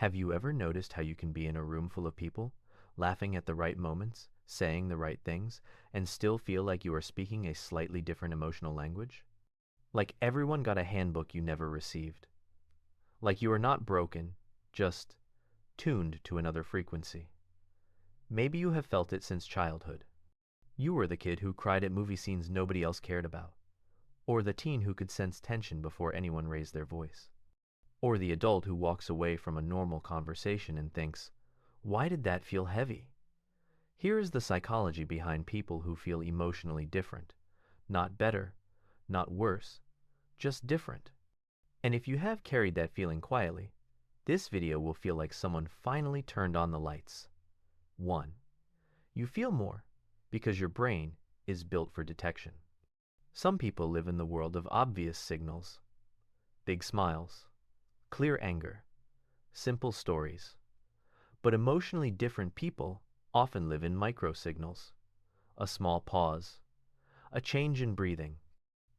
Have you ever noticed how you can be in a room full of people, laughing at the right moments, saying the right things, and still feel like you are speaking a slightly different emotional language? Like everyone got a handbook you never received. Like you are not broken, just tuned to another frequency. Maybe you have felt it since childhood. You were the kid who cried at movie scenes nobody else cared about, or the teen who could sense tension before anyone raised their voice, or the adult who walks away from a normal conversation and thinks, why did that feel heavy? Here is the psychology behind people who feel emotionally different. Not better, not worse, just different. And if you have carried that feeling quietly, this video will feel like someone finally turned on the lights. 1. You feel more because your brain is built for detection. Some people live in the world of obvious signals. Big smiles, clear anger, simple stories. But emotionally different people often live in micro signals. A small pause, a change in breathing,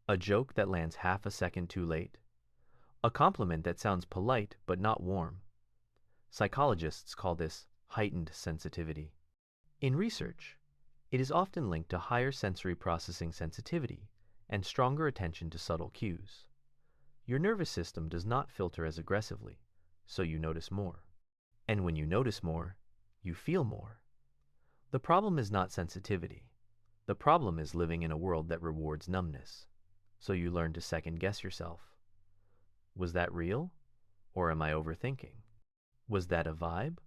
a joke that lands half a second too late, a compliment that sounds polite but not warm. Psychologists call this heightened sensitivity. In research, it is often linked to higher sensory processing sensitivity and stronger attention to subtle cues. Your nervous system does not filter as aggressively, so you notice more. And when you notice more, you feel more. The problem is not sensitivity. The problem is living in a world that rewards numbness. So you learn to second guess yourself. Was that real? Or am I overthinking? Was that a vibe?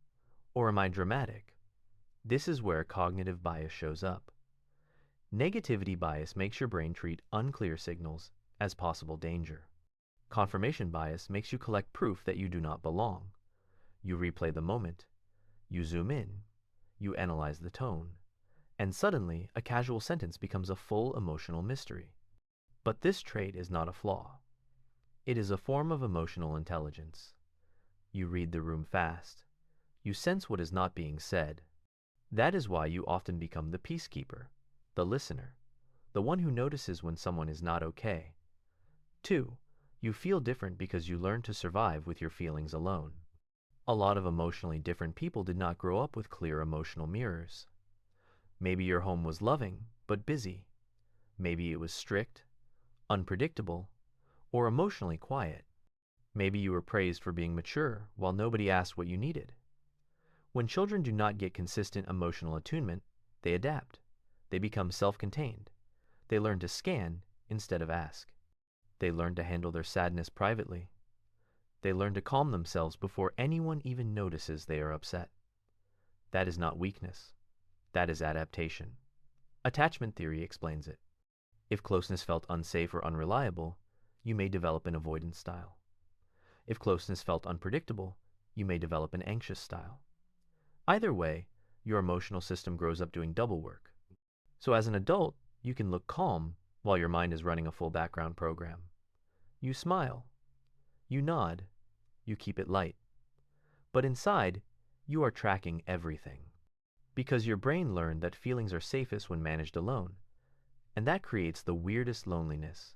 Or am I dramatic? This is where cognitive bias shows up. Negativity bias makes your brain treat unclear signals as possible danger. Confirmation bias makes you collect proof that you do not belong. You replay the moment, you zoom in, you analyze the tone, and suddenly a casual sentence becomes a full emotional mystery. But this trait is not a flaw. It is a form of emotional intelligence. You read the room fast. You sense what is not being said. That is why you often become the peacekeeper, the listener, the one who notices when someone is not okay. 2. You feel different because you learn to survive with your feelings alone. A lot of emotionally different people did not grow up with clear emotional mirrors. Maybe your home was loving, but busy. Maybe it was strict, unpredictable, or emotionally quiet. Maybe you were praised for being mature while nobody asked what you needed. When children do not get consistent emotional attunement, they adapt. They become self-contained. They learn to scan instead of ask. They learn to handle their sadness privately. They learn to calm themselves before anyone even notices they are upset. That is not weakness. That is adaptation. Attachment theory explains it. If closeness felt unsafe or unreliable, you may develop an avoidance style. If closeness felt unpredictable, you may develop an anxious style. Either way, your emotional system grows up doing double work. So as an adult, you can look calm while your mind is running a full background program. You smile. You nod. You keep it light. But inside, you are tracking everything. Because your brain learned that feelings are safest when managed alone. And that creates the weirdest loneliness.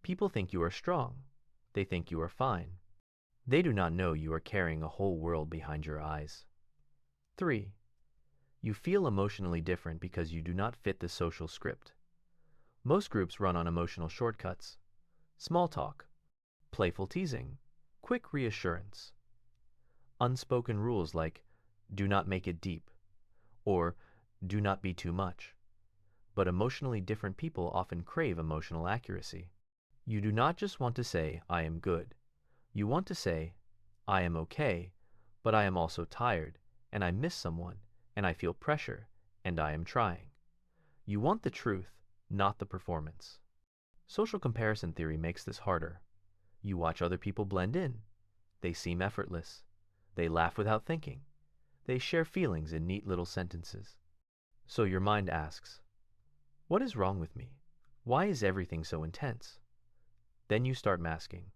People think you are strong. They think you are fine. They do not know you are carrying a whole world behind your eyes. 3. You feel emotionally different because you do not fit the social script. Most groups run on emotional shortcuts. Small talk, playful teasing, quick reassurance. Unspoken rules like, do not make it deep, or do not be too much. But emotionally different people often crave emotional accuracy. You do not just want to say, I am good. You want to say, I am okay, but I am also tired, and I miss someone, and I feel pressure, and I am trying. You want the truth, not the performance. Social comparison theory makes this harder. You watch other people blend in. They seem effortless. They laugh without thinking. They share feelings in neat little sentences. So your mind asks, what is wrong with me? Why is everything so intense? Then you start masking.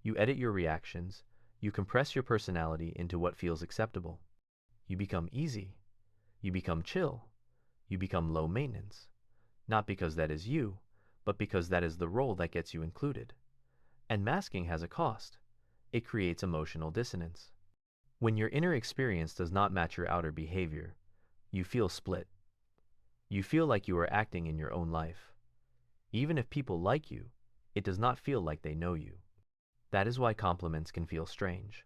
You edit your reactions. You compress your personality into what feels acceptable. You become easy. You become chill. You become low maintenance. Not because that is you, but because that is the role that gets you included. And masking has a cost. It creates emotional dissonance. When your inner experience does not match your outer behavior, you feel split. You feel like you are acting in your own life. Even if people like you, it does not feel like they know you. That is why compliments can feel strange.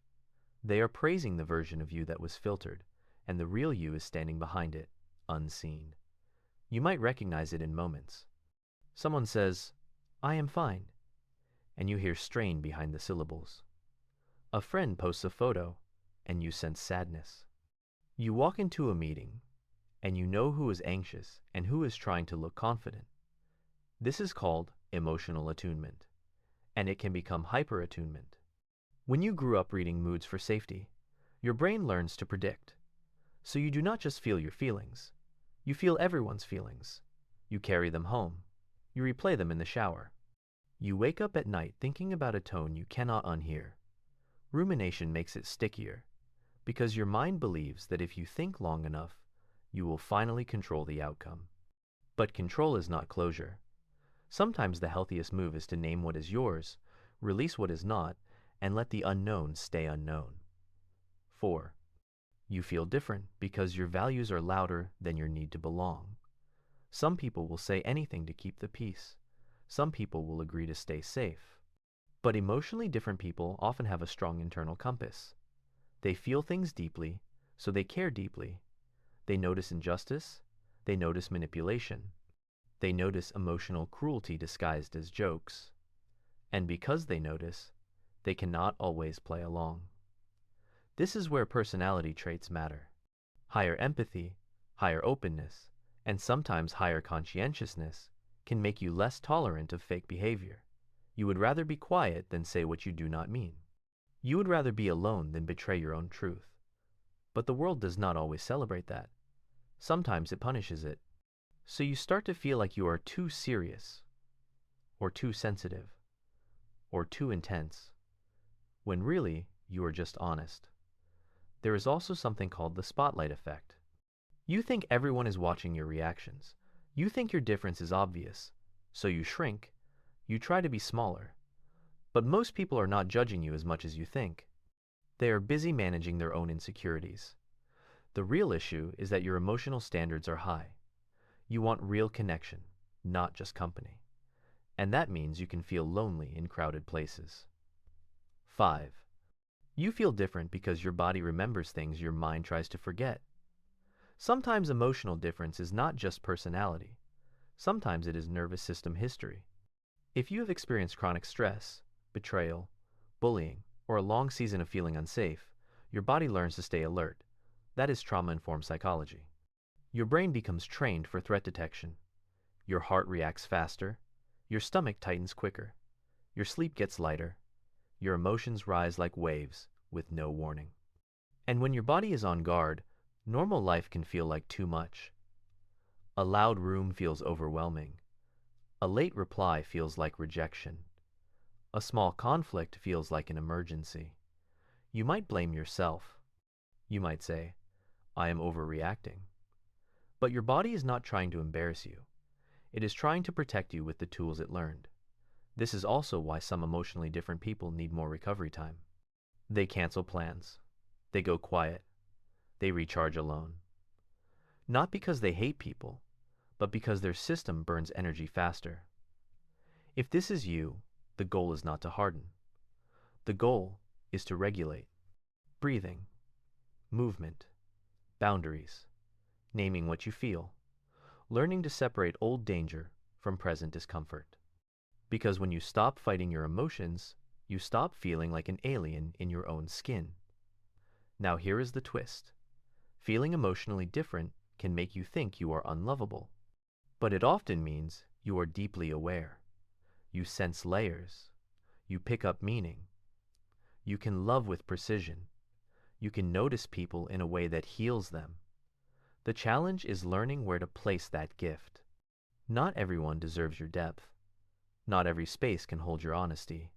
They are praising the version of you that was filtered, and the real you is standing behind it, unseen. You might recognize it in moments. Someone says, "I am fine," and you hear strain behind the syllables. A friend posts a photo, and you sense sadness. You walk into a meeting, and you know who is anxious and who is trying to look confident. This is called emotional attunement, and it can become hyper-attunement. When you grew up reading moods for safety, your brain learns to predict. So you do not just feel your feelings. You feel everyone's feelings. You carry them home. You replay them in the shower. You wake up at night thinking about a tone you cannot unhear. Rumination makes it stickier, because your mind believes that if you think long enough, you will finally control the outcome. But control is not closure. Sometimes the healthiest move is to name what is yours, release what is not, and let the unknown stay unknown. 4. You feel different because your values are louder than your need to belong. Some people will say anything to keep the peace. Some people will agree to stay safe. But emotionally different people often have a strong internal compass. They feel things deeply, so they care deeply. They notice injustice. They notice manipulation. They notice emotional cruelty disguised as jokes. And because they notice, they cannot always play along. This is where personality traits matter. Higher empathy, higher openness, and sometimes higher conscientiousness can make you less tolerant of fake behavior. You would rather be quiet than say what you do not mean. You would rather be alone than betray your own truth. But the world does not always celebrate that. Sometimes it punishes it. So you start to feel like you are too serious, or too sensitive, or too intense, when really you are just honest. There is also something called the spotlight effect. You think everyone is watching your reactions. You think your difference is obvious, so you shrink. You try to be smaller. But most people are not judging you as much as you think. They are busy managing their own insecurities. The real issue is that your emotional standards are high. You want real connection, not just company. And that means you can feel lonely in crowded places. 5. You feel different because your body remembers things your mind tries to forget. Sometimes emotional difference is not just personality. Sometimes it is nervous system history. If you have experienced chronic stress, betrayal, bullying, or a long season of feeling unsafe, your body learns to stay alert. That is trauma-informed psychology. Your brain becomes trained for threat detection. Your heart reacts faster. Your stomach tightens quicker. Your sleep gets lighter. Your emotions rise like waves with no warning. And when your body is on guard, normal life can feel like too much. A loud room feels overwhelming. A late reply feels like rejection. A small conflict feels like an emergency. You might blame yourself. You might say, "I am overreacting." But your body is not trying to embarrass you. It is trying to protect you with the tools it learned. This is also why some emotionally different people need more recovery time. They cancel plans. They go quiet. They recharge alone. Not because they hate people, but because their system burns energy faster. If this is you, the goal is not to harden. The goal is to regulate. Breathing, movement, boundaries, naming what you feel, learning to separate old danger from present discomfort. Because when you stop fighting your emotions, you stop feeling like an alien in your own skin. Now here is the twist. Feeling emotionally different can make you think you are unlovable, but it often means you are deeply aware. You sense layers. You pick up meaning. You can love with precision. You can notice people in a way that heals them. The challenge is learning where to place that gift. Not everyone deserves your depth. Not every space can hold your honesty.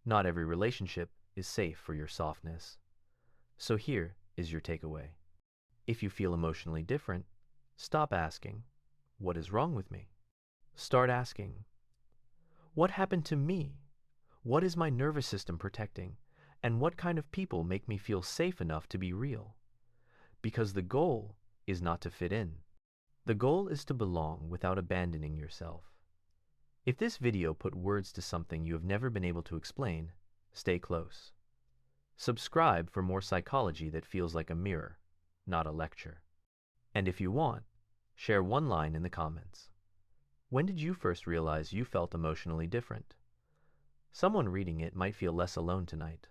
Not every relationship is safe for your softness. So here is your takeaway. If you feel emotionally different, stop asking, "What is wrong with me?" Start asking, "What happened to me? What is my nervous system protecting? And what kind of people make me feel safe enough to be real? Because the goal is not to fit in. The goal is to belong without abandoning yourself. If this video put words to something you have never been able to explain, stay close. Subscribe for more psychology that feels like a mirror, not a lecture. And if you want, share one line in the comments. When did you first realize you felt emotionally different? Someone reading it might feel less alone tonight.